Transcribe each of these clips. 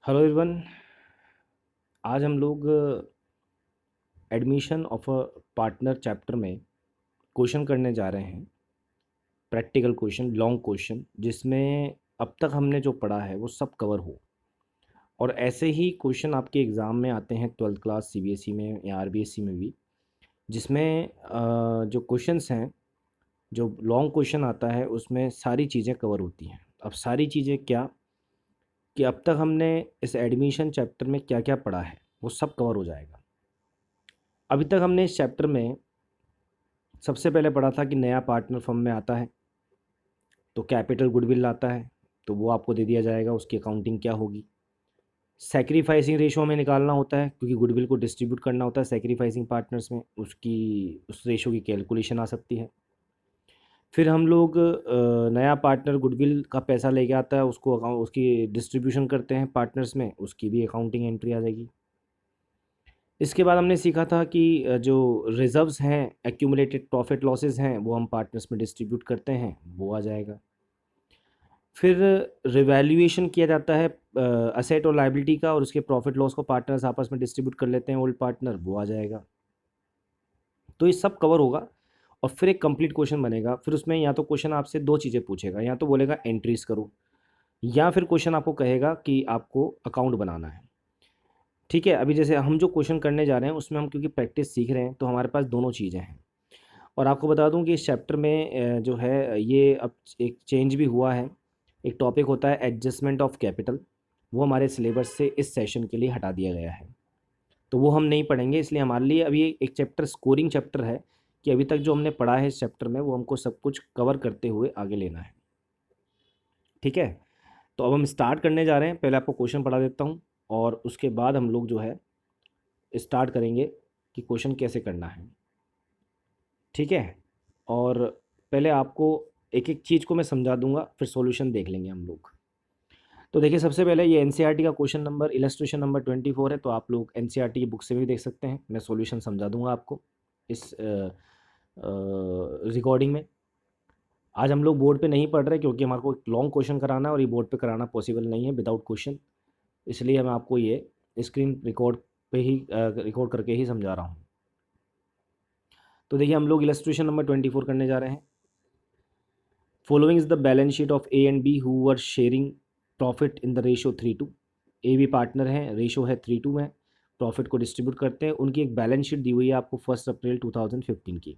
Hello everyone. आज हम लोग admission of a partner chapter में क्वेश्चन करने जा रहे हैं। प्रैक्टिकल क्वेश्चन, लॉन्ग क्वेश्चन, जिसमें अब तक हमने जो पढ़ा है वो सब कवर हो। और ऐसे ही क्वेश्चन आपके एग्ज़ाम में आते हैं 12th क्लास सीबीएसई में या आरबीएसई में भी, जिसमें जो क्वेश्चंस हैं, जो लॉन्ग क्वेश्चन आता है उसमें सारी चीज़ें कवर होती हैं। अब सारी चीज़ें क्या, कि अब तक हमने इस एडमिशन चैप्टर में क्या क्या पढ़ा है वो सब कवर हो जाएगा। अभी तक हमने इस चैप्टर में सबसे पहले पढ़ा था कि नया पार्टनर फर्म में आता है तो कैपिटल गुडविल आता है, तो वो आपको दे दिया जाएगा, उसकी अकाउंटिंग क्या होगी। सैक्रिफाइसिंग रेशो हमें निकालना होता है क्योंकि गुडविल को डिस्ट्रीब्यूट करना होता है सैक्रिफाइसिंग पार्टनर्स में, उसकी उस रेशो की कैलकुलेशन आ सकती है। फिर हम लोग नया पार्टनर गुडविल का पैसा लेके आता है, उसको अकाउंट उसकी डिस्ट्रीब्यूशन करते हैं पार्टनर्स में, उसकी भी अकाउंटिंग एंट्री आ जाएगी। इसके बाद हमने सीखा था कि जो रिजर्व्स हैं, एक्यूमुलेटेड प्रॉफिट लॉसेस हैं, वो हम पार्टनर्स में डिस्ट्रीब्यूट करते हैं, वो आ जाएगा। फिर रिवैल्यूएशन किया जाता है असेट और लायबिलिटी का, और उसके प्रॉफिट लॉस को पार्टनर्स आपस में डिस्ट्रीब्यूट कर लेते हैं, ओल्ड पार्टनर, वो आ जाएगा। तो ये सब कवर होगा और फिर एक कंप्लीट क्वेश्चन बनेगा। फिर उसमें या तो क्वेश्चन आपसे दो चीज़ें पूछेगा, या तो बोलेगा एंट्रीज करो, या फिर क्वेश्चन आपको कहेगा कि आपको अकाउंट बनाना है। ठीक है, अभी जैसे हम जो क्वेश्चन करने जा रहे हैं उसमें हम क्योंकि प्रैक्टिस सीख रहे हैं तो हमारे पास दोनों चीज़ें हैं। और आपको बता दूं कि इस चैप्टर में जो है ये अब एक चेंज भी हुआ है। एक टॉपिक होता है एडजस्टमेंट ऑफ कैपिटल, वो हमारे सिलेबस से इस सेशन के लिए हटा दिया गया है, तो वो हम नहीं पढ़ेंगे। इसलिए हमारे लिए अभी एक चैप्टर स्कोरिंग चैप्टर है, कि अभी तक जो हमने पढ़ा है इस चैप्टर में वो हमको सब कुछ कवर करते हुए आगे लेना है। ठीक है, तो अब हम स्टार्ट करने जा रहे हैं। पहले आपको क्वेश्चन पढ़ा देता हूँ और उसके बाद हम लोग जो है स्टार्ट करेंगे कि क्वेश्चन कैसे करना है। ठीक है, और पहले आपको एक एक चीज़ को मैं समझा दूंगा, फिर सॉल्यूशन देख लेंगे हम लोग। तो देखिए, सबसे पहले ये एनसीईआरटी का क्वेश्चन नंबर इलस्ट्रेशन नंबर 24 है, तो आप लोग एनसीईआरटी की बुक से भी देख सकते हैं। मैं सॉल्यूशन समझा दूंगा आपको इस रिकॉर्डिंग में। आज हम लोग बोर्ड पे नहीं पढ़ रहे क्योंकि हमारे को एक लॉन्ग क्वेश्चन कराना है और ये बोर्ड पे कराना पॉसिबल नहीं है विदाउट क्वेश्चन, इसलिए मैं आपको ये स्क्रीन रिकॉर्ड पे ही रिकॉर्ड करके ही समझा रहा हूँ। तो देखिए, हम लोग इलस्ट्रेशन नंबर 24 करने जा रहे हैं। Following is the balance sheet of A and B who were sharing profit in the ratio 3:2। A भी पार्टनर है, रेशो है 3:2 में, प्रॉफिट को डिस्ट्रीब्यूट करते हैं। उनकी एक बैलेंस शीट दी हुई है आपको 1 अप्रैल 2015 की।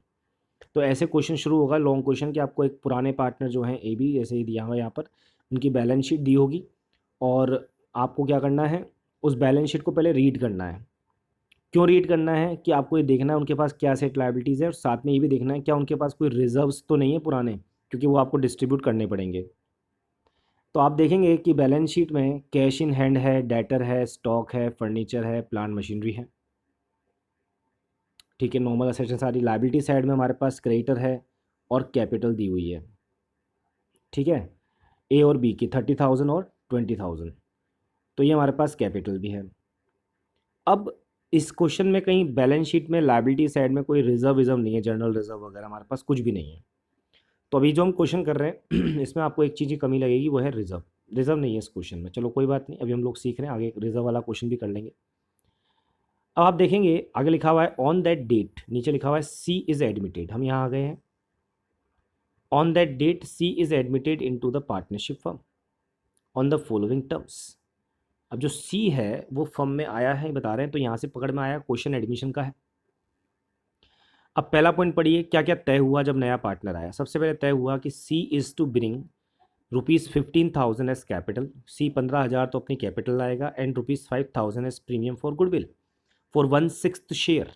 तो ऐसे क्वेश्चन शुरू होगा लॉन्ग क्वेश्चन कि आपको एक पुराने पार्टनर जो हैं ए बी, जैसे ही दिया हुआ है यहाँ पर, उनकी बैलेंस शीट दी होगी, और आपको क्या करना है, उस बैलेंस शीट को पहले रीड करना है। क्यों रीड करना है, कि आपको ये देखना है उनके पास क्या सेट लायबिलिटीज़ है, और साथ में ये भी देखना है क्या उनके पास कोई रिजर्व्स तो नहीं है पुराने, क्योंकि वो आपको डिस्ट्रीब्यूट करने पड़ेंगे। तो आप देखेंगे कि बैलेंस शीट में कैश इन हैंड है, डेटर है, स्टॉक है, फर्नीचर है, प्लांट मशीनरी है। ठीक है, नॉर्मल असेट्स हैं सारी। लायबिलिटी साइड में हमारे पास क्रेडिटर है और कैपिटल दी हुई है। ठीक है, ए और बी की 30,000 और 20,000, तो ये हमारे पास कैपिटल भी है। अब इस क्वेश्चन में कहीं बैलेंस शीट में लायबिलिटी साइड में कोई रिजर्व विजर्व नहीं है, जनरल रिजर्व वगैरह हमारे पास कुछ भी नहीं है। तो अभी जो हम क्वेश्चन कर रहे हैं इसमें आपको एक चीज़ की कमी लगेगी, वो है रिजर्व। रिजर्व नहीं है इस क्वेश्चन में, चलो कोई बात नहीं, अभी हम लोग सीख रहे हैं, आगे रिजर्व वाला क्वेश्चन भी कर लेंगे। अब आप देखेंगे आगे लिखा हुआ है ऑन दैट डेट, नीचे लिखा हुआ है सी इज़ एडमिटेड, हम यहाँ आ गए हैं। On that date C is admitted into the partnership firm on the following terms. अब जो सी है वो फर्म में आया है बता रहे हैं, तो यहाँ से पकड़ में आया क्वेश्चन एडमिशन का है। अब पहला पॉइंट पढ़िए, क्या क्या तय हुआ जब नया पार्टनर आया। सबसे पहले तय हुआ कि C is to bring ₹15,000 as capital. C 15,000 तो अपनी कैपिटल लाएगा, and ₹5,000 as premium for goodwill for 1/6 share.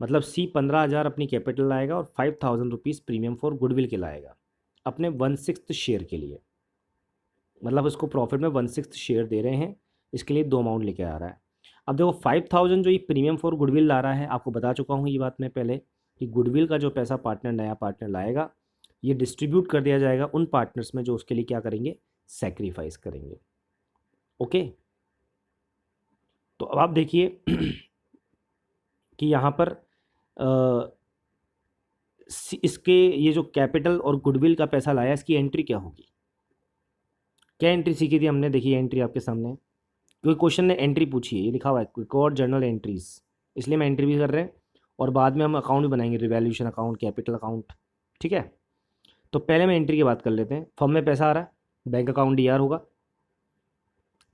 मतलब सी 15,000 अपनी कैपिटल लाएगा और ₹5,000 प्रीमियम फॉर गुडविल के लाएगा अपने 1/6 शेयर के लिए। मतलब उसको प्रॉफिट में 1/6 शेयर दे रहे हैं, इसके लिए दो अमाउंट लेके आ रहा है। अब देखो 5,000 जो ये प्रीमियम फॉर गुडविल ला रहा है, आपको बता चुका हूँ ये बात मैं पहले, कि गुडविल का जो पैसा पार्टनर नया पार्टनर लाएगा, ये डिस्ट्रीब्यूट कर दिया जाएगा उन पार्टनर्स में जो उसके लिए क्या करेंगे, सेक्रीफाइस करेंगे। ओके, तो अब आप देखिए कि यहाँ पर इसके ये जो कैपिटल और गुडविल का पैसा लाया, इसकी एंट्री क्या होगी। क्या एंट्री सीखी थी हमने, देखिए एंट्री आपके सामने। क्योंकि क्वेश्चन ने एंट्री पूछी है, ये लिखा हुआ है रिकॉर्ड जर्नल एंट्रीज, इसलिए हम एंट्री भी कर रहे हैं और बाद में हम अकाउंट भी बनाएंगे, रिवैल्यूएशन अकाउंट, कैपिटल अकाउंट। ठीक है, तो पहले मैं एंट्री की बात कर लेते हैं। फर्म में पैसा आ रहा है, बैंक अकाउंट डी आर होगा।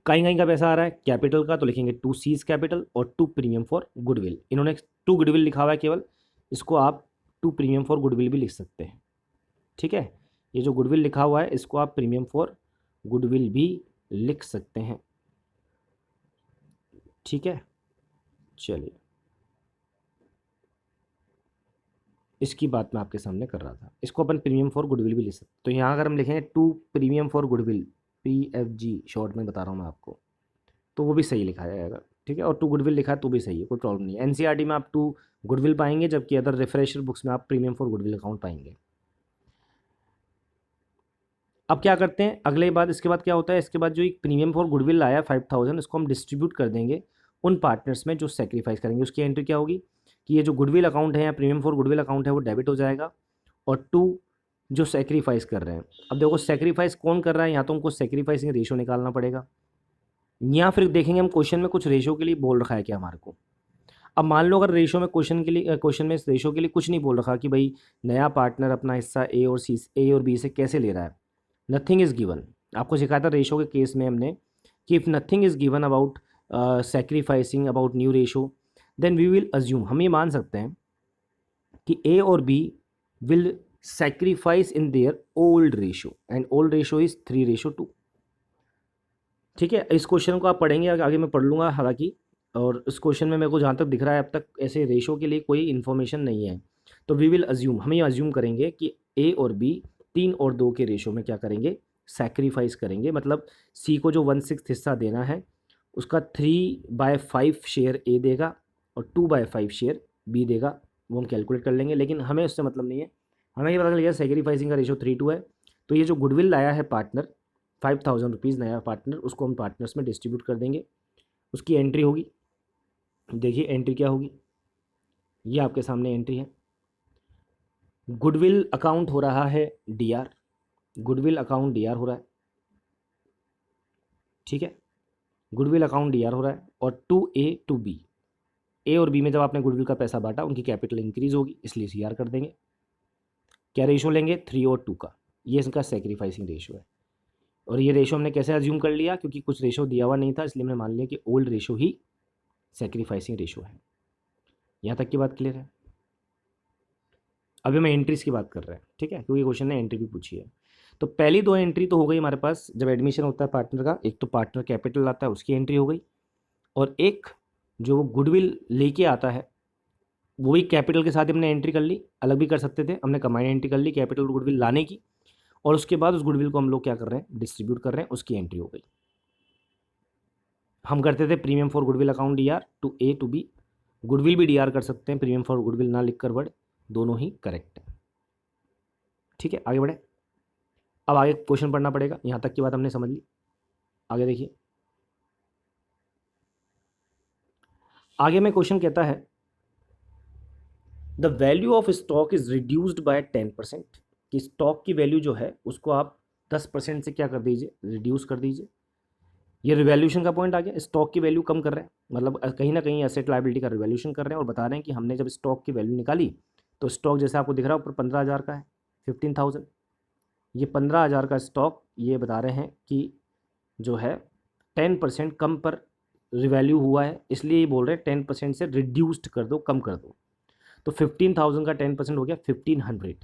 कहीं कहीं का पैसा आ रहा है कैपिटल का, तो लिखेंगे टू सीज कैपिटल और टू प्रीमियम फॉर गुडविल। इन्होंने टू गुडविल लिखा हुआ है केवल, इसको आप टू प्रीमियम फॉर गुडविल भी लिख सकते हैं। ठीक है, ये जो गुडविल लिखा हुआ है इसको आप प्रीमियम फॉर गुडविल भी लिख सकते हैं। ठीक है, चलिए इसकी बात मैं आपके सामने कर रहा था, इसको अपन प्रीमियम फॉर गुडविल भी लिख सकते। तो यहाँ अगर हम लिखेंगे to premium for goodwill, PFG short में बता रहा हूँ मैं आपको, तो वो भी सही लिखा जाएगा। ठीक है, और टू गुडविल लिखा है तो भी सही है, कोई प्रॉब्लम नहीं है। NCERT में आप टू गुडविल पाएंगे, जबकि अदर रिफ्रेशर बुक्स में आप प्रीमियम फॉर गुडविल अकाउंट पाएंगे। अब क्या करते हैं अगले बात, इसके बाद क्या होता है, इसके बाद जो एक प्रीमियम फॉर गुडविल आया 5000, इसको हम डिस्ट्रीब्यूट कर देंगे उन पार्टनर्स में जो सेक्रीफाइस करेंगे। उसकी एंट्री क्या होगी कि ये जो गुडविल अकाउंट है या प्रीमियम फॉर गुडविल अकाउंट है वो डेबिट हो जाएगा, और टू जो सेक्रीफाइस कर रहे हैं। अब देखो सेक्रीफाइस कौन कर रहा है, या तो हमको सेक्रीफाइसिंग रेशो निकालना पड़ेगा, या फिर देखेंगे हम क्वेश्चन में कुछ रेशो के लिए बोल रखा है क्या हमारे को। अब मान लो अगर रेशो में क्वेश्चन में इस रेशो के लिए कुछ नहीं बोल रखा कि भाई नया पार्टनर अपना हिस्सा ए और बी से कैसे ले रहा है, नथिंग इज़ गिवन। आपको सिखाया था रेशो के केस में हमने कि if nothing is given about sacrificing about new ratio, then we will assume, हम ये मान सकते हैं कि ए और B will sacrifice in their old ratio, and old ratio is 3:2। ठीक है, इस क्वेश्चन को आप पढ़ेंगे, आगे मैं पढ़ लूँगा हालांकि, और इस क्वेश्चन में मेरे को जहाँ तक दिख रहा है अब तक ऐसे रेशो के लिए कोई इन्फॉर्मेशन नहीं है। तो वी विल अज्यूम, हम ये अज्यूम करेंगे कि ए और बी 3:2 के रेशो में क्या करेंगे, सैक्रिफाइस करेंगे। मतलब सी को जो 1/6 हिस्सा देना है उसका 3/5 शेयर ए देगा और 2/5 शेयर बी देगा, वो हम कैलकुलेट कर लेंगे, लेकिन हमें उससे मतलब नहीं है। हमें ये पता चल गया सैक्रिफाइसिंग का रेशो 3:2 है। तो ये जो गुडविल लाया है पार्टनर 5000 रुपीज़, नया पार्टनर, उसको हम पार्टनर्स में डिस्ट्रीब्यूट कर देंगे। उसकी एंट्री होगी, देखिए एंट्री क्या होगी, ये आपके सामने एंट्री है। गुडविल अकाउंट हो रहा है डीआर, गुडविल अकाउंट डीआर हो रहा है। ठीक है, गुडविल अकाउंट डीआर हो रहा है, और टू ए टू बी, ए और बी में जब आपने गुडविल का पैसा बांटा उनकी कैपिटल इंक्रीज होगी, इसलिए सीआर कर देंगे। क्या रेशो लेंगे, 3:2 का, ये इसका सेक्रीफाइसिंग रेशो है। और ये रेशो हमने कैसे अज्यूम कर लिया, क्योंकि कुछ रेशो दिया हुआ नहीं था, इसलिए हमने मान लिया कि ओल्ड रेशो ही सेक्रीफाइसिंग रेशो है। यहाँ तक की बात क्लियर है। अभी हम एंट्रीज की बात कर रहे हैं, ठीक है, क्योंकि क्वेश्चन ने एंट्री भी पूछी है। तो पहली दो एंट्री तो हो गई हमारे पास जब एडमिशन होता है पार्टनर का, एक तो पार्टनर कैपिटल आता है उसकी एंट्री हो गई, और एक जो वो गुडविल लेके आता है वो भी कैपिटल के साथ ही हमने एंट्री कर ली, अलग भी कर सकते थे, हमने कमाई एंट्री कर ली कैपिटल और गुडविल लाने की, और उसके बाद उस गुडविल को हम लोग क्या कर रहे हैं, डिस्ट्रीब्यूट कर रहे हैं, उसकी एंट्री हो गई। हम करते थे premium for goodwill account DR to A to B, goodwill भी डीआर कर सकते हैं, प्रीमियम फॉर गुडविल ना लिखकर वर्ड, दोनों ही करेक्ट है। ठीक है, आगे बढ़े। अब आगे क्वेश्चन पढ़ना पड़ेगा, यहाँ तक की बात हमने समझ ली। आगे देखिए, आगे में क्वेश्चन कहता है the value of stock is reduced by 10%, कि स्टॉक की वैल्यू जो है उसको आप 10% से क्या कर दीजिए, रिड्यूस कर दीजिए। ये रिवैल्यूएशन का पॉइंट आ गया, स्टॉक की वैल्यू कम कर रहे हैं, मतलब कहीं ना कहीं एसेट लायबिलिटी का रिवैल्यूएशन कर रहे हैं, और बता रहे हैं कि हमने जब स्टॉक की वैल्यू निकाली तो स्टॉक जैसे आपको दिख रहा है ऊपर 15,000 का है, 15,000, ये 15,000 का स्टॉक, ये बता रहे हैं कि जो है 10% कम पर रिवैल्यू हुआ है, इसलिए ये बोल रहे हैं 10% से रिड्यूस्ड कर दो, कम कर दो। तो 15,000 का 10% हो गया 1500,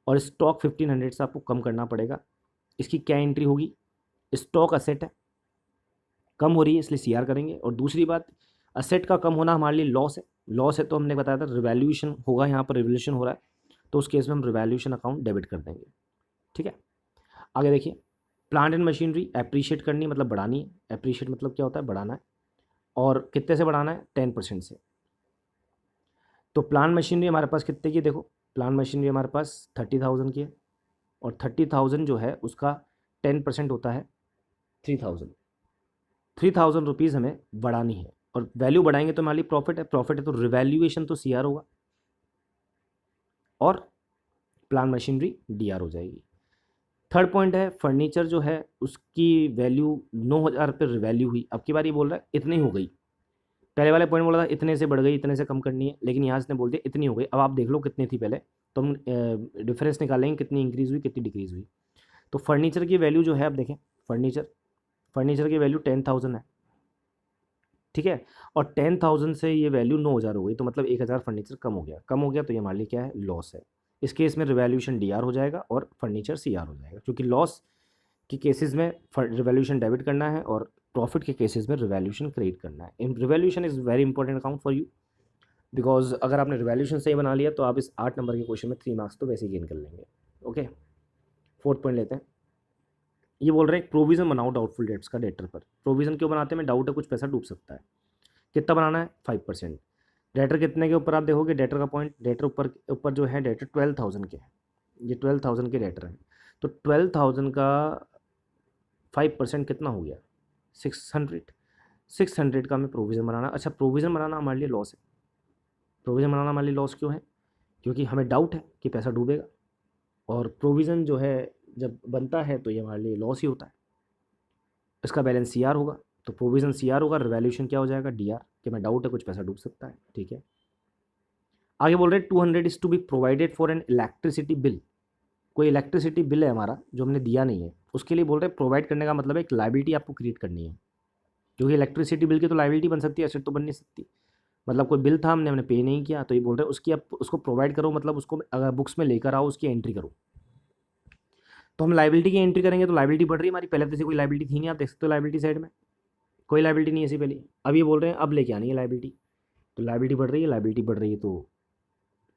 और स्टॉक 1500 से आपको कम करना पड़ेगा। इसकी क्या एंट्री होगी, स्टॉक असेट है, कम हो रही है इसलिए सीआर करेंगे। और दूसरी बात, असेट का कम होना हमारे लिए लॉस है, लॉस है तो हमने बताया था रिवैल्यूएशन होगा, यहाँ पर रिवैल्यूएशन हो रहा है तो उस केस में हम रिवैल्यूएशन अकाउंट डेबिट कर देंगे। ठीक है, आगे देखिए, प्लांट एंड मशीनरी एप्रिशिएट करनी मतलब बढ़ानी है, एप्रिशिएट मतलब क्या होता है, बढ़ाना है, और कितने से बढ़ाना है, 10% से। तो प्लांट मशीनरी हमारे पास कितने की, देखो प्लांट मशीनरी हमारे पास 30,000 की है, और 30,000 जो है उसका 10% होता है 3,000 रुपीज़ हमें बढ़ानी है, और वैल्यू बढ़ाएंगे तो हमारी प्रॉफिट है, प्रॉफिट है तो रिवैल्यूएशन तो सीआर होगा और प्लांट मशीनरी डीआर हो जाएगी। थर्ड पॉइंट है फर्नीचर जो है उसकी वैल्यू 9,000 रुपये वैल्यू हुई, अब की बार ये बोल रहा है इतनी हो गई। पहले वाले पॉइंट बोला था इतने से बढ़ गई, इतने से कम करनी है, लेकिन यहाँ से बोल दिया इतनी हो गई। अब आप देख लो कितनी थी पहले, तो हम डिफरेंस निकालेंगे कितनी इंक्रीज़ हुई कितनी डिक्रीज़ हुई। तो फर्नीचर की वैल्यू जो है, आप देखें फर्नीचर फर्नीचर की वैल्यू 10,000 है, ठीक है। और 10,000 से ये वैल्यू 9,000 हो गई, तो मतलब 1,000 फर्नीचर कम हो गया, कम हो गया तो ये मान ली क्या है, लॉस है। इस केस में रिवैल्यूएशन डी आर हो जाएगा और फर्नीचर सी आर हो जाएगा, क्योंकि लॉस के केसेस में रिवैल्यूएशन डेबिट करना है और प्रॉफिट के केसेस में रिवैल्यूएशन क्रेडिट करना है। Revaluation is very important account for you, because अगर आपने रिवैल्यूएशन सही बना लिया तो आप इस 8 नंबर के क्वेश्चन में 3 मार्क्स तो वैसे ही गेन कर लेंगे। ओके, फोर्थ पॉइंट लेते हैं। ये बोल रहे हैं प्रोविजन बनाओ डाउटफुल डेट्स का डेटर पर। प्रोविजन क्यों बनाते हैं, मैं डाउट है कुछ पैसा डूब सकता है। कितना बनाना है, 5%। डेटर कितने के ऊपर आप देखोगे, डेटर का पॉइंट, डेटर ऊपर ऊपर जो है डेटर 12,000 के हैं, ये 12,000 के डेटर हैं। तो 12,000 का 5% कितना हो गया, 600। 600 का हमें प्रोविज़न बनाना। अच्छा, प्रोविज़न बनाना हमारे लिए लॉस है। प्रोविज़न बनाना हमारे लिए लॉस क्यों है, क्योंकि हमें डाउट है कि पैसा डूबेगा, और प्रोविज़न जो है जब बनता है तो ये हमारे लिए लॉस ही होता है। इसका बैलेंस सी आर होगा, तो प्रोविज़न सी आर होगा, रिवैल्यूएशन क्या हो जाएगा, डी आर, कि मैं डाउट है कुछ पैसा डूब सकता है, ठीक है। आगे बोल रहे हैं 200 is to be provided for an electricity bill. कोई इलेक्ट्रिसिटी बिल है हमारा जो हमने दिया नहीं है, उसके लिए बोल रहे हैं प्रोवाइड करने का मतलब है एक लाइबिलिटी आपको क्रिएट करनी है, क्योंकि इलेक्ट्रिसिटी बिल की तो लाइबिलिटी बन सकती है, एसेट तो बन नहीं सकती। मतलब कोई बिल था हमने हमने पे नहीं किया, तो ये बोल रहे हैं उसकी आप उसको प्रोवाइड करो, मतलब उसको अगर बुक्स में लेकर आओ, उसकी एंट्री करो। तो हम लाइबिलिटी की एंट्री करेंगे तो लाइबिलिटी बढ़ रही है हमारी, पहले तो ऐसी कोई लाइबिलिटी थी नहीं, आप देख सकते हो लाइबिलिटी साइड में कोई लाइबिलिटी नहीं है ऐसी पहले। अब ये बोल रहे हैं अब लेके आनी है लाइबिलिटी, तो लाइबिलिटी बढ़ रही है, लाइबिलिटी बढ़ रही है तो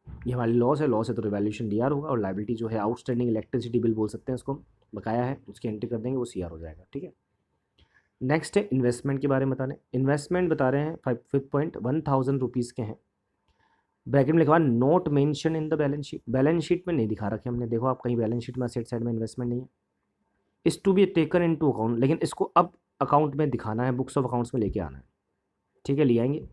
ये हमारी लॉस है, लॉस है तो रिवैल्यूएशन डी आर होगा, और लाइबिलिटी जो है आउटस्टैंडिंग इलेक्ट्रिसिटी बिल बोल सकते हैं उसको, बकाया है उसकी एंट्री कर देंगे, वो सी आर हो जाएगा, ठीक है। नेक्स्ट है इन्वेस्टमेंट के बारे में बताने। इन्वेस्टमेंट बता रहे हैं 5.1,000 रुपीज़ के हैं, ब्रैकेट में लिखा not mention in the balance sheet. Balance sheet में नहीं दिखा रखे हमने, देखो आप कहीं बैलेंस शीट में असेट साइड में इन्वेस्टमेंट नहीं है। Is to be taken into account, लेकिन इसको अब अकाउंट में दिखाना है, बुक्स ऑफ अकाउंट्स में लेके आना है, ठीक है, ले आएंगे।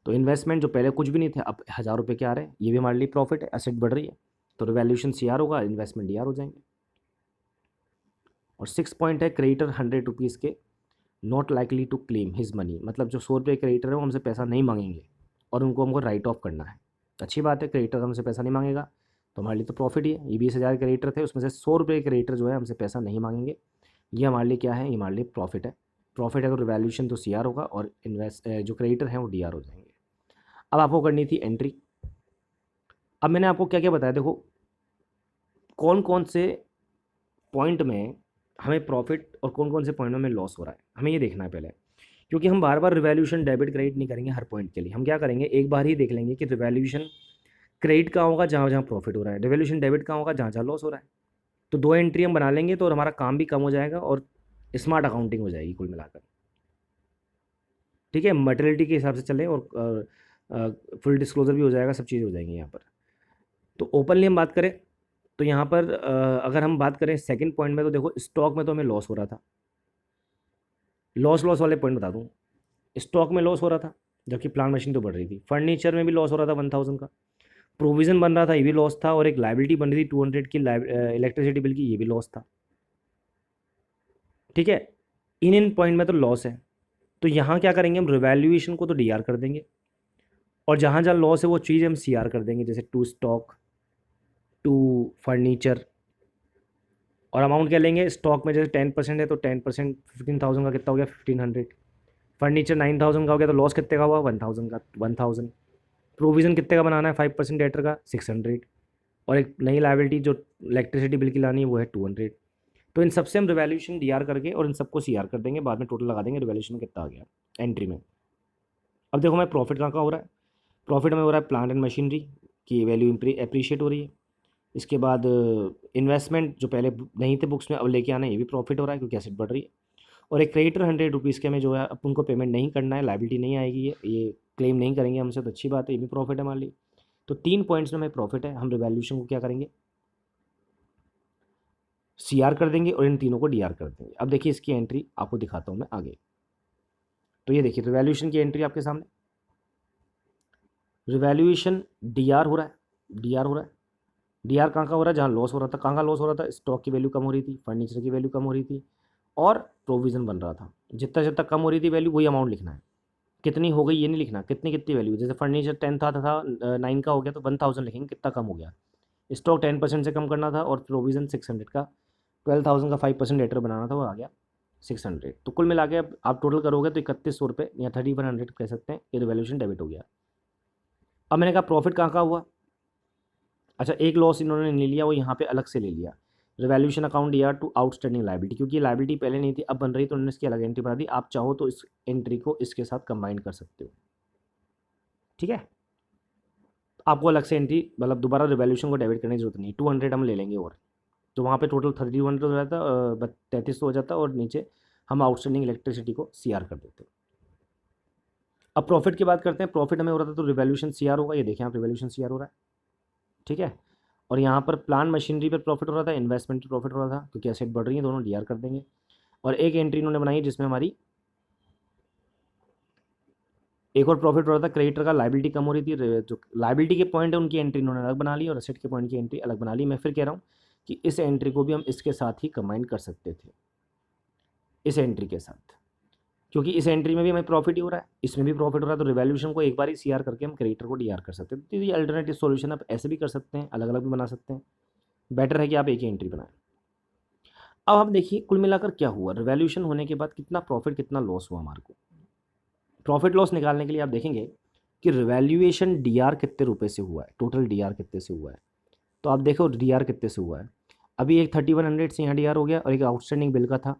तो इन्वेस्टमेंट जो पहले कुछ भी नहीं थे अब 1,000 रुपये के आ रहे हैं, ये भी हमारे लिए प्रॉफिट है, एसेट बढ़ रही है, तो रिवैल्यूएशन सी आर होगा, इन्वेस्टमेंट डी आर हो जाएंगे। और 6 पॉइंट है क्रेडिटर 100 रुपीज़ के not likely to claim his money, मतलब जो 100 रुपये क्रेडिटर है वो हमसे पैसा नहीं मांगेंगे और उनको हमको राइट ऑफ करना है। अच्छी बात है, क्रेडिटर हमसे पैसा नहीं मांगेगा तो हमारे लिए तो प्रॉफिट ही है। ये 20,000 क्रेडिटर थे, उसमें से 100 रुपये क्रेडिटर जो है हमसे पैसा नहीं मांगेंगे, ये हमारे लिए क्या है, ये हमारे लिए प्रॉफिट है। प्रॉफिट है तो रिवैल्यूएशन तो सी आर होगा और इन्वेस्ट जो क्रेडिटर हैं वो डी आर हो जाएंगे। अब आपको करनी थी एंट्री। अब मैंने आपको क्या क्या बताया, देखो कौन कौन से पॉइंट में हमें प्रॉफिट और कौन कौन से पॉइंट में हमें लॉस हो रहा है, हमें ये देखना है पहले, क्योंकि हम बार बार रिवैल्यूएशन डेबिट क्रेडिट नहीं करेंगे हर पॉइंट के लिए। हम क्या करेंगे, एक बार ही देख लेंगे कि रिवैल्यूएशन क्रेडिट कहाँ होगा, जहाँ जहाँ प्रॉफिट हो रहा है, रिवैल्यूएशन डेबिट कहाँ होगा, जहाँ जहाँ लॉस हो रहा है। तो 2 एंट्री हम बना लेंगे तो और हमारा काम भी कम हो जाएगा और स्मार्ट अकाउंटिंग हो जाएगी कुल मिलाकर, ठीक है। मटेरियलिटी के हिसाब से चलें और फुल डिस्क्लोजर भी हो जाएगा, सब चीज़ें हो जाएंगी यहाँ पर। तो ओपनली हम बात करें तो यहाँ पर अगर हम बात करें सेकंड पॉइंट में, तो देखो स्टॉक में तो हमें लॉस हो रहा था, लॉस लॉस वाले पॉइंट बता दूँ। स्टॉक में लॉस हो रहा था जबकि प्लांट मशीन तो बढ़ रही थी, फर्नीचर में भी लॉस हो रहा था 1,000 का, प्रोविज़न बन रहा था ये भी लॉस था, और एक लाइबिलिटी बन रही थी 200 की इलेक्ट्रिसिटी बिल की, ये भी लॉस था, ठीक है। इन पॉइंट में तो लॉस है, तो यहाँ क्या करेंगे हम, रिवैल्यूएशन को तो डी आर कर देंगे, और जहाँ जहाँ लॉस है वो चीज़ हम सी आर कर देंगे, जैसे टू स्टॉक, टू फर्नीचर। और अमाउंट क्या लेंगे, स्टॉक में जैसे 10% है तो 10% 15,000 का कितना हो गया, 1,500। फर्नीचर 9,000 का हो गया तो लॉस कितने का हुआ, 1,000 का, 1,000। प्रोविज़न कितने का बनाना है, 5% डेटर का, 600। और एक नई लाइबिलिटी जो इलेक्ट्रिसिटी बिल की लानी है वो है 200। तो इन सबसे हम रिवैल्यूएशन डी आर करके और इन सबको सी आर कर देंगे, बाद में टोटल लगा देंगे रिवैल्यूएशन में कितना आ गया एंट्री में। अब देखो हमें प्रॉफिट कहाँ कहाँ हो रहा है, प्रॉफिट में हो रहा है प्लांट एंड मशीनरी की वैल्यू अप्रीशिएट हो रही है। इसके बाद इन्वेस्टमेंट जो पहले नहीं थे बुक्स में अब लेके आना है, ये भी प्रॉफिट हो रहा है क्योंकि एसेट बढ़ रही है। और एक क्रेडिटर 100 रुपीज़ के हमें जो है अब उनको पेमेंट नहीं करना है, लाइबिलिटी नहीं आएगी, ये क्लेम नहीं करेंगे हमसे, तो अच्छी बात है, ये भी प्रॉफिट है हमारे लिए। तो 3 पॉइंट्स में हमें प्रॉफिट है, हम रिवैल्यूएशन को क्या करेंगे, सी आर कर देंगे और इन तीनों को डी आर कर देंगे। अब देखिए इसकी एंट्री आपको दिखाता हूँ मैं आगे। तो ये देखिए रिवैल्यूएशन की एंट्री आपके सामने, रिवैल्यूएशन डी आर हो रहा है, डी आर हो रहा है, डीआर कहाँ का हो रहा है, जहाँ लॉस हो रहा था। कहाँ का लॉस हो रहा था, स्टॉक की वैल्यू कम हो रही थी, फर्नीचर की वैल्यू कम हो रही थी, और प्रोविज़न बन रहा था। जितना जितना कम हो रही थी वैल्यू, वही अमाउंट लिखना है। कितनी हो गई ये नहीं लिखना, कितनी कितनी वैल्यू। जैसे फर्नीचर 10 था 9 का हो गया तो 1000 लिखेंगे, कितना कम हो गया। स्टॉक 10% से कम करना था, और प्रोविज़न 600 का, 12,000 का 5% लेटर बनाना था, वो आ गया 600। तो कुल मिला के अब आप टोटल करोगे तो 3100 रुपये या 3100 कह सकते हैं, ये रिवैल्यूएशन डेबिट हो गया। अब मैंने कहा प्रॉफिट कहाँ का हुआ। अच्छा, एक लॉस इन्होंने ले लिया, वो यहाँ पे अलग से ले लिया। रिवैल्यूएशन अकाउंट दिया टू आउटस्टैंडिंग लायबिलिटी, क्योंकि लायबिलिटी पहले नहीं थी, अब बन रही, तो उन्होंने इसकी अलग एंट्री बना दी। आप चाहो तो इस एंट्री को इसके साथ कंबाइन कर सकते हो, ठीक है। आपको अलग से एंट्री, मतलब दोबारा रिवैल्यूएशन को डेबिट करने की जरूरत नहीं, 200 हम ले लेंगे और, तो वहाँ पे टोटल 3100 हो जाता, 3300 हो जाता, और नीचे हम आउटस्टैंडिंग इलेक्ट्रिसिटी को सीआर कर देते। अब प्रॉफिट की बात करते हैं। प्रॉफिट हमें हो रहा था तो रिवैल्यूएशन सीआर होगा, ये देखें आप, रिवैल्यूएशन सीआर हो रहा है, ठीक है। और यहाँ पर प्लान मशीनरी पर प्रॉफिट हो रहा था, इन्वेस्टमेंट पर प्रॉफिट हो रहा था, क्योंकि एसेट बढ़ रही है, दोनों डीआर कर देंगे। और एक एंट्री इन्होंने बनाई जिसमें हमारी एक और प्रॉफिट हो रहा था, क्रेडिटर का, लाइबिलिटी कम हो रही थी। जो लाइबिलिटी के पॉइंट है उनकी एंट्री इन्होंने अलग बना ली, और एसेट के पॉइंट की एंट्री अलग बना ली। मैं फिर कह रहा हूँ कि इस एंट्री को भी हम इसके साथ ही कंबाइन कर सकते थे, इस एंट्री के साथ, क्योंकि इस एंट्री में भी हमें प्रॉफिट ही हो रहा है, इसमें भी प्रॉफिट हो रहा है, तो रिवैल्यूएशन को एक बार ही सीआर करके हम क्रेडिटर को डीआर कर सकते हैं। तो ये अल्टरनेटिव सॉल्यूशन आप ऐसे भी कर सकते हैं, अलग अलग भी बना सकते हैं। बेटर है कि आप एक ही एंट्री बनाएं। अब आप देखिए कुल मिलाकर क्या हुआ, रिवैल्यूएशन होने के बाद कितना प्रॉफिट कितना लॉस हुआ हमारे को। प्रॉफिट लॉस निकालने के लिए आप देखेंगे कि रिवैल्यूएशन डीआर कितने रुपए से हुआ है, टोटल डीआर कितने से हुआ है। तो आप देखो डीआर कितने से हुआ है। अभी एक 3100 से यहाँ डीआर हो गया, और एक आउटस्टैंडिंग बिल का था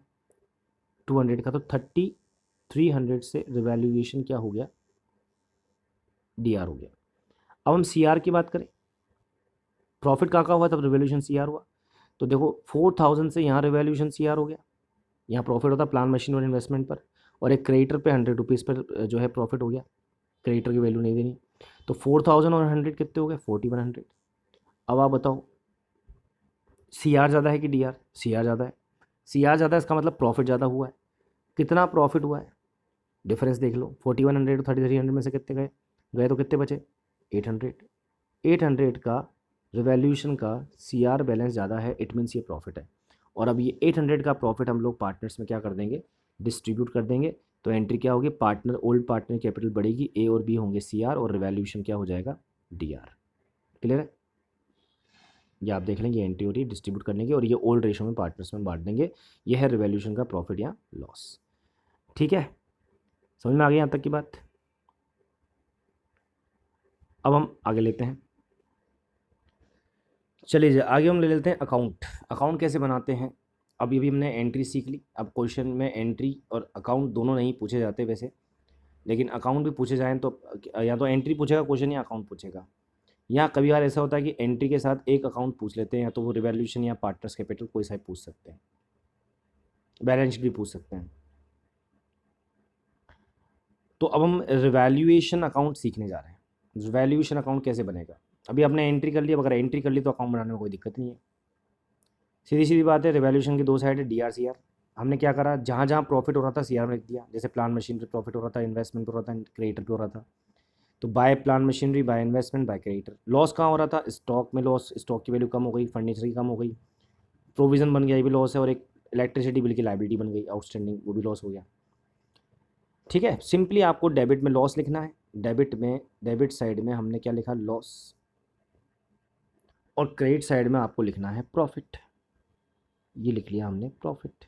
200 का, तो 3300 से रिवैल्यूएशन क्या हो गया, डीआर हो गया। अब हम सीआर की बात करें, प्रॉफिट कहाँ का हुआ तब रिवैल्यूएशन सीआर हुआ। तो देखो 4000 से यहाँ रिवैल्यूएशन सीआर हो गया, यहाँ प्रॉफिट होता प्लान मशीन और इन्वेस्टमेंट पर, और एक क्रेडिटर पे 100 रुपीज़ पर जो है प्रॉफिट हो गया, क्रेडिटर की वैल्यू नहीं देनी। तो 4000 और 100 कितने हो गए, 4100। अब आप बताओ सी आर ज़्यादा है कि डी आर, सी आर ज़्यादा है। सी आर ज़्यादा है, इसका मतलब प्रॉफिट ज़्यादा हुआ है। कितना प्रॉफिट हुआ है, डिफरेंस देख लो, 4100 तो 3300 में से कितने गए, गए तो कितने बचे, 800। 800 का रिवैल्यूएशन का सी आर बैलेंस ज़्यादा है, इट मीन्स ये प्रॉफिट है। और अब ये 800 का प्रॉफिट हम लोग पार्टनर्स में क्या कर देंगे, डिस्ट्रीब्यूट कर देंगे। तो एंट्री क्या होगी, पार्टनर ओल्ड पार्टनर कैपिटल बढ़ेगी, ए और बी होंगे सी आर, और रिवैल्यूएशन क्या हो जाएगा, डी आर। क्लियर है, ये आप देख लेंगे एंट्री हो रही है डिस्ट्रीब्यूट करने की, और ये ओल्ड रेशो में पार्टनर्स में बांट देंगे। ये है रिवैल्यूएशन का प्रॉफिट या लॉस, ठीक है। समझ में आ गई यहाँ तक की बात। अब हम आगे लेते हैं, चलिए आगे हम ले लेते हैं अकाउंट। अकाउंट कैसे बनाते हैं, अब ये भी हमने एंट्री सीख ली। अब क्वेश्चन में एंट्री और अकाउंट दोनों नहीं पूछे जाते वैसे, लेकिन अकाउंट भी पूछे जाएँ तो या तो एंट्री पूछेगा क्वेश्चन या अकाउंट पूछेगा। यहाँ कभी बार ऐसा होता है कि एंट्री के साथ एक अकाउंट पूछ लेते हैं, या तो वो रिवैल्यूएशन या पार्टनर्स कैपिटल कोई सा पूछ सकते हैं, बैलेंस शीट भी पूछ सकते हैं। तो अब हम रिवैल्यूएशन अकाउंट सीखने जा रहे हैं। रिवैल्यूएशन अकाउंट कैसे बनेगा, अभी आपने एंट्री कर लिया, अगर एंट्री कर ली तो अकाउंट बनाने में कोई दिक्कत नहीं है। सीधी सीधी बात है, रिवैल्यूएशन की दो साइड है, डी आर सी आर। हमने क्या करा, जहाँ जहाँ प्रॉफिट हो रहा था सी आर में लिख दिया। जैसे प्लान मशीन पे प्रॉफिट हो रहा था, इन्वेस्टमेंट पे हो रहा था, क्रेडिटर पे हो रहा था, तो by plant machinery, by investment, by creditor. Loss कहाँ हो रहा था, स्टॉक में लॉस, स्टॉक की वैल्यू कम हो गई, फर्नीचर की कम हो गई, प्रोविजन बन गया, ये भी लॉस है, और एक इलेक्ट्रिसिटी बिल की लाइबिलिटी बन गई आउटस्टैंडिंग, वो भी लॉस हो गया। ठीक है, सिंपली आपको डेबिट में लॉस लिखना है। डेबिट साइड में हमने क्या लिखा, लॉस, और क्रेडिट साइड में आपको लिखना है प्रॉफिट। ये लिख लिया हमने प्रॉफिट,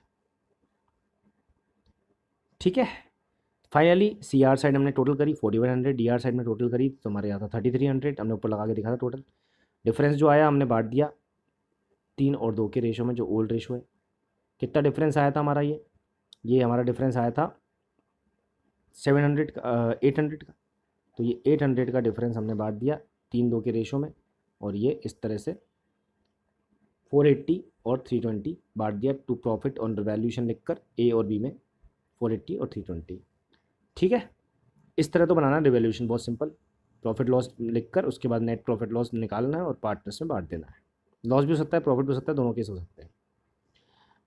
ठीक है। फाइनली सी आर साइड हमने टोटल करी 4100, डी आर साइड में टोटल करी तो हमारे यहाँ था 3300, हमने ऊपर लगा के दिखा था टोटल। डिफरेंस जो आया हमने बांट दिया 3 और 2 के रेशो में, जो ओल्ड रेशो है। कितना डिफरेंस आया था हमारा, ये हमारा डिफरेंस आया था 700 का, 800 का। तो ये 800 का डिफरेंस हमने बांट दिया 3-2 के रेशो में, और ये इस तरह से 480 और 320 बांट दिया टू प्रॉफिट ऑन वैल्यूएशन लिखकर, ए और बी में 480 और 320, ठीक है। इस तरह तो बनाना है रिवैल्यूएशन, बहुत सिंपल। प्रॉफिट लॉस लिखकर उसके बाद नेट प्रॉफिट लॉस निकालना है और पार्टनर्स में बांट देना है। लॉस भी हो सकता है, प्रॉफिट भी हो सकता है, दोनों केस हो सकते हैं।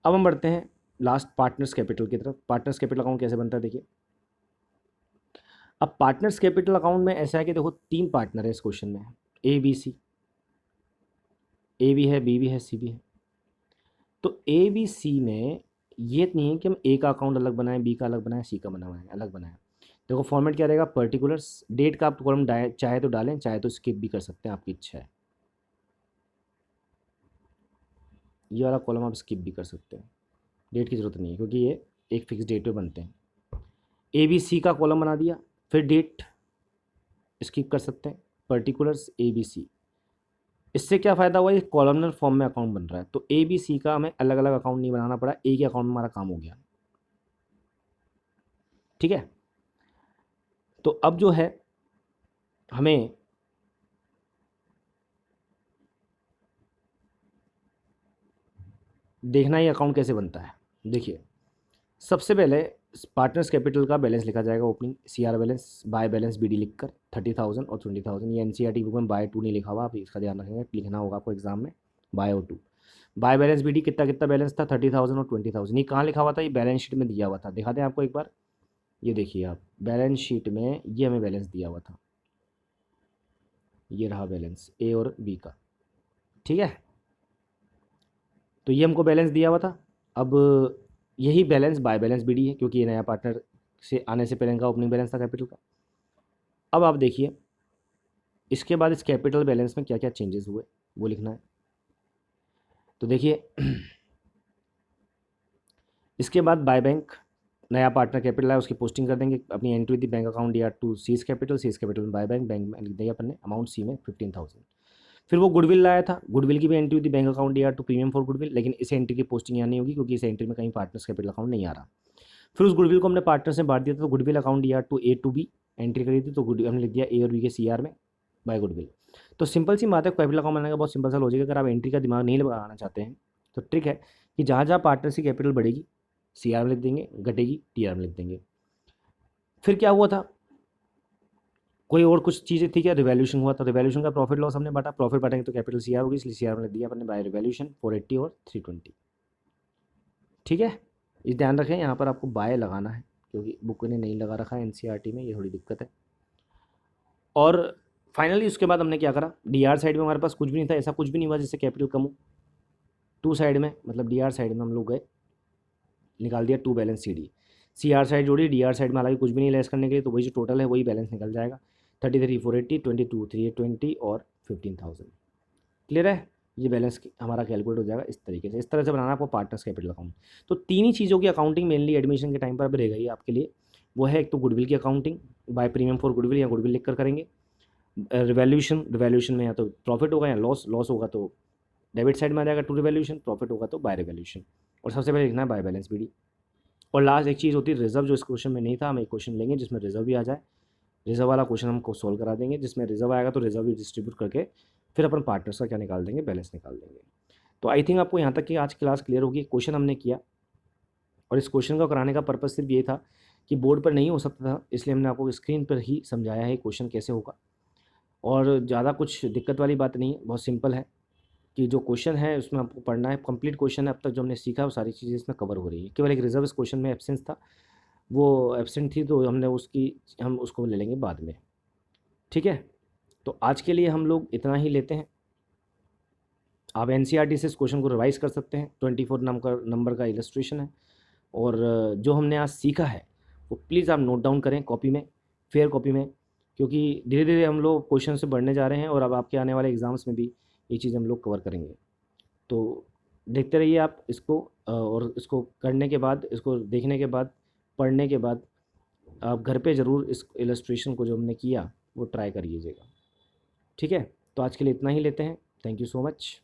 अब हम बढ़ते हैं लास्ट पार्टनर्स कैपिटल की तरफ। पार्टनर्स कैपिटल अकाउंट कैसे बनता है देखिए। अब पार्टनर्स कैपिटल अकाउंट में ऐसा है कि देखो 3 पार्टनर है इस क्वेश्चन में, ए बी सी। ए भी है, बी भी है, सी भी है। तो ए बी सी में ये नहीं है कि हम ए का अकाउंट अलग बनाएं, बी का अलग बनाएं, सी का बनाएं अलग बनाएं। देखो फॉर्मेट क्या रहेगा, पर्टिकुलर्स, डेट का आप कॉलम चाहे तो डालें, चाहे तो स्किप भी कर सकते हैं, आपकी इच्छा है। ये वाला कॉलम आप स्किप भी कर सकते हैं, डेट की ज़रूरत नहीं है क्योंकि ये एक फिक्स डेट पे बनते हैं। ए बी सी का कॉलम बना दिया, फिर डेट स्किप कर सकते हैं, पर्टिकुलर्स ए बी सी। इससे क्या फ़ायदा हुआ, ये कॉलमनर फॉर्म में अकाउंट बन रहा है, तो ए बी सी का हमें अलग अलग अकाउंट नहीं बनाना पड़ा, एक ही अकाउंट में हमारा काम हो गया। ठीक है, तो अब जो है हमें देखना ही अकाउंट कैसे बनता है। देखिए सबसे पहले पार्टनर्स कैपिटल का बैलेंस लिखा जाएगा, opening C R balance, by balance B D लिख कर 30,000 और 20,000। ये N C R T book में बाय टू नहीं लिखा हुआ, आप इसका ध्यान रखेंगे, लिखना होगा आपको एग्जाम में बाय और to. By balance B D कितना कितना बैलेंस था, 30,000 और 20,000। ये कहाँ लिखा हुआ था, ये बैलेंस शीट में दिया हुआ था, दिखा दें आपको एक बार। ये देखिए आप बैलेंस शीट में ये हमें बैलेंस दिया हुआ था, ये रहा बैलेंस ए और बी का। ठीक है, तो ये हमको बैलेंस दिया हुआ था। अब यही balance by balance B D है क्योंकि ये नया पार्टनर से आने से पहले इनका ओपनिंग बैलेंस था कैपिटल का। अब आप देखिए इसके बाद इस कैपिटल बैलेंस में क्या क्या चेंजेस हुए वो लिखना है। तो देखिए इसके बाद बाय बैंक नया पार्टनर कैपिटल है, उसकी पोस्टिंग कर देंगे, अपनी एंट्री दी बैंक अकाउंट या टू सीज कैपिटल में बाय बैंक, बैंक में लिख देंगे अपन ने अमाउंट सी में 15,000। फिर वो गुडविल लाया था, गुडविल की भी एंट्री थी बैंक अकाउंट या टू प्रीमियम फॉर गुडविल, लेकिन इस एंट्री की पोस्टिंग यहाँ नहीं होगी क्योंकि इस एंट्री में कहीं पार्टनर्स कैपिटल अकाउंट नहीं आ रहा। फिर उस गुडविल को हमने पार्टनर से बांट दिया था, तो गुडविल अकाउंट या to A to B entry करी थी, तो गुडविल हमने लिख दिया ए और बी के सी आर में बाय गुडविल। तो सिंपल सी बात है, कैपिटल अकाउंट बनाने का बहुत सिंपल सा लॉजिक है। अगर आप एंट्री का दिमाग नहीं लगाना चाहते हैं तो ट्रिक है कि जहाँ जहाँ पार्टनर की कैपिटल बढ़ेगी सी आर में लिख देंगे, घटेगी टी आर में लिख देंगे। फिर क्या हुआ था, कोई और कुछ चीज़ें थी क्या, रिवैल्यूशन हुआ था, रिवैल्यूशन का प्रॉफिट लॉस हमने बांटा, प्रॉफिट बांटेंगे तो कैपिटल सी आर होगी, इसलिए सी आर में लिख दिया अपने बाय रिवैल्यूशन 480 और 320। ठीक है, इस ध्यान रखें यहाँ पर आपको बाय लगाना है क्योंकि बुक ने नहीं लगा रखा है एनसीईआरटी में, ये थोड़ी दिक्कत है। और फाइनली उसके बाद हमने क्या करा, डीआर साइड में हमारे पास कुछ भी नहीं था, ऐसा कुछ भी नहीं हुआ जिससे कैपिटल कम हो। टू साइड में मतलब डीआर साइड में हम लोग गए, निकाल दिया to balance C D, C R side जोड़ी, डी आर साइड में हालांकि कुछ भी नहीं लेस करने के लिए, तो वही जो टोटल है वही बैलेंस निकल जाएगा 33,480, 22,320 और 15,000। क्लियर है, ये बैलेंस हमारा कैलकुलेट हो जाएगा इस तरीके से। इस तरह से बनाना आपको पार्टनर्स कैपिटल अकाउंट। तो तीन ही चीज़ों की अकाउंटिंग मेनली एडमिशन के टाइम पर अब रह गई है आपके लिए, वो है एक तो गुडविल की accounting by premium for goodwill या गुडविल लिख कर करेंगे, रिवैल्यूशन में या तो प्रॉफिट होगा या लॉस, लॉस होगा तो डेबिट साइड में आ जाएगा टू रिवैल्यूशन, प्रॉफिट होगा तो बाय रिवैल्यूशन, और सबसे पहले लिखना है बाय बैलेंस बी डी। और लास्ट एक चीज़ होती है रिजर्व, जो इस क्वेश्चन में नहीं था, हम एक क्वेश्चन लेंगे जिसमें रिजर्व भी आ जाए, रिजर्व वाला क्वेश्चन हमको सोल्व करा देंगे, जिसमें रिजर्व आएगा तो रिजर्व भी डिस्ट्रीब्यूट करके फिर अपन पार्टनर्स का क्या निकाल देंगे, बैलेंस निकाल देंगे। तो आई थिंक आपको यहाँ तक की आज क्लास क्लियर होगी। क्वेश्चन हमने किया और इस क्वेश्चन को कराने का पर्पज़ सिर्फ ये था कि बोर्ड पर नहीं हो सकता था, इसलिए हमने आपको स्क्रीन पर ही समझाया है क्वेश्चन कैसे होगा। और ज़्यादा कुछ दिक्कत वाली बात नहीं है, बहुत सिंपल है कि जो क्वेश्चन है उसमें आपको पढ़ना है, कंप्लीट क्वेश्चन है, अब तक जो हमने सीखा वो सारी चीज़ें इसमें कवर हो रही है। केवल एक रिजर्व इस क्वेश्चन में एब्सेंस था, वो एब्सेंट थी तो हम उसको ले लेंगे बाद में। ठीक है, तो आज के लिए हम लोग इतना ही लेते हैं। आप एनसीईआरटी से इस क्वेश्चन को रिवाइज कर सकते हैं, 24 नंबर का इलस्ट्रेशन है। और जो हमने आज सीखा है वो प्लीज़ आप नोट डाउन करें कॉपी में, फेयर कॉपी में, क्योंकि धीरे धीरे हम लोग क्वेश्चन से बढ़ने जा रहे हैं और अब आपके आने वाले एग्ज़ाम्स में भी ये चीज़ हम लोग कवर करेंगे। तो देखते रहिए आप इसको, और इसको करने के बाद, इसको देखने के बाद, पढ़ने के बाद आप घर पे ज़रूर इस इलस्ट्रेशन को जो हमने किया वो ट्राई करिएगा। ठीक है, तो आज के लिए इतना ही लेते हैं। Thank you so much.